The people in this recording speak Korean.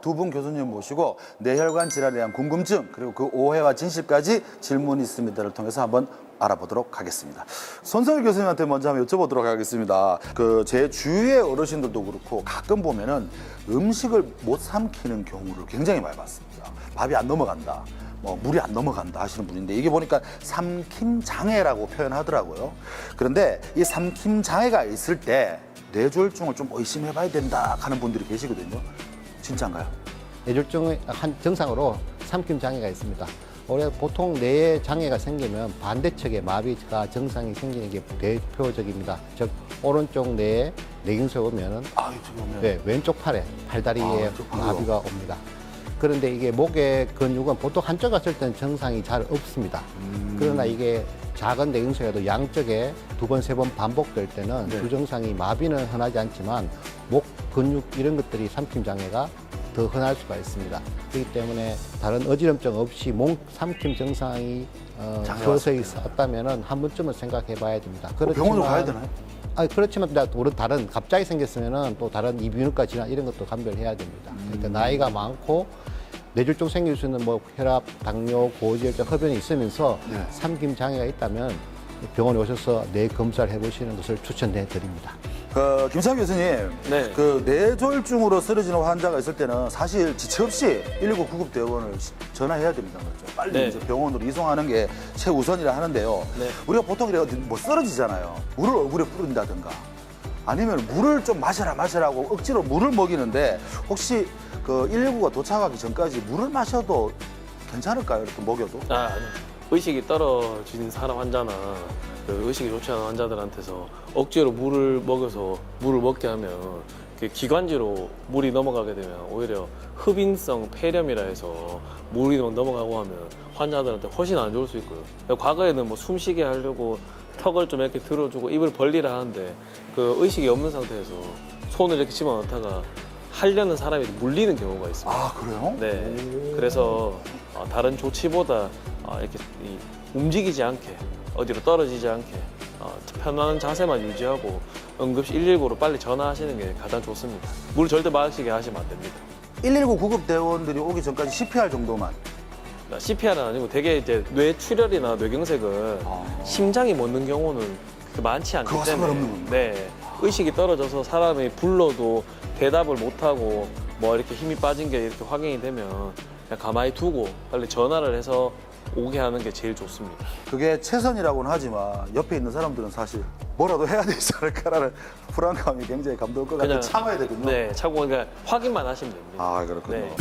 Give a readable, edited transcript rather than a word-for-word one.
두 분 교수님 모시고 뇌혈관 질환에 대한 궁금증 그리고 그 오해와 진실까지 질문 있습니다를 통해서 한번 알아보도록 하겠습니다. 손성일 교수님한테 먼저 한번 여쭤보도록 하겠습니다. 제 주위의 어르신들도 그렇고 가끔 보면은 음식을 못 삼키는 경우를 굉장히 많이 봤습니다. 밥이 안 넘어간다. 물이 안 넘어간다 하시는 분인데 이게 보니까 삼킴 장애라고 표현하더라고요. 그런데 이 삼킴 장애가 있을 때 뇌졸중을 좀 의심해 봐야 된다 하는 분들이 계시거든요. 진짜인가요? 뇌졸중의 한 증상으로 삼킴 장애가 있습니다. 우리가 보통 뇌에 장애가 생기면 반대측에 마비가 증상이 생기는 게 대표적입니다. 즉 오른쪽 뇌에 뇌경색이 오면은 네, 왼쪽 팔에 팔다리에 마비가 옵니다. 그런데 이게 목의 근육은 보통 한쪽 갔을 때는 증상이 잘 없습니다. 그러나 이게 작은 뇌경색에도 양쪽에 두 번, 세 번 반복될 때는 두 증상이 마비는 흔하지 않지만 목 근육 이런 것들이 삼킴 장애가 더 흔할 수가 있습니다. 그렇기 때문에 다른 어지럼증 없이 목 삼킴 증상이 서서히 있었다면 한 번쯤은 생각해 봐야 됩니다. 병원으로 가야 되나요? 그렇지만 다른 갑자기 생겼으면은 또 다른 이비인후과 질환 이런 것도 감별해야 됩니다. 그러니까 나이가 많고 뇌졸중 생길 수 있는 혈압, 당뇨, 고지혈증, 흡연이 있으면서 삼킴 장애가 있다면 병원에 오셔서 뇌 검사를 해보시는 것을 추천해 드립니다. 김창 교수님, 네. 뇌졸중으로 쓰러지는 환자가 있을 때는 사실 지체 없이 119 구급대원을 전화해야 됩니다. 그렇죠? 빨리 네. 이제 병원으로 이송하는 게 최우선이라 하는데요. 네. 우리가 보통 이래 쓰러지잖아요. 물을 얼굴에 뿌린다든가 아니면 물을 좀 마시라고 억지로 물을 먹이는데 혹시 119가 도착하기 전까지 물을 마셔도 괜찮을까요? 이렇게 먹여도? 아니요. 의식이 떨어진 사람 환자나 의식이 좋지 않은 환자들한테서 억지로 물을 먹여서 물을 먹게 하면 기관지로 물이 넘어가게 되면 오히려 흡인성 폐렴이라 해서 물이 넘어가고 하면 환자들한테 훨씬 안 좋을 수 있고요. 과거에는 숨쉬게 하려고 턱을 좀 이렇게 들어주고 입을 벌리라 하는데 의식이 없는 상태에서 손을 이렇게 집어넣다가 하려는 사람이 물리는 경우가 있습니다. 아, 그래요? 네. 그래서 다른 조치보다 이렇게 움직이지 않게 어디로 떨어지지 않게 편안한 자세만 유지하고 응급실 119로 빨리 전화하시는 게 가장 좋습니다. 물 절대 마시게 하시면 안 됩니다. 119 구급대원들이 오기 전까지 CPR 정도만. CPR은 아니고 대개 이제 뇌출혈이나 뇌경색은 심장이 멎는 경우는 그렇게 많지 않기 그거 때문에 상관없는 건가요? 네. 의식이 떨어져서 사람이 불러도 대답을 못하고 이렇게 힘이 빠진 게 이렇게 확인이 되면 그냥 가만히 두고 빨리 전화를 해서 오게 하는 게 제일 좋습니다. 그게 최선이라고는 하지만 옆에 있는 사람들은 사실 뭐라도 해야 되지 않을까라는 불안감이 굉장히 감도올 것 같아요. 참아야 되군요. 네, 참고 그러니까 확인만 하시면 됩니다. 아, 그렇군요. 네.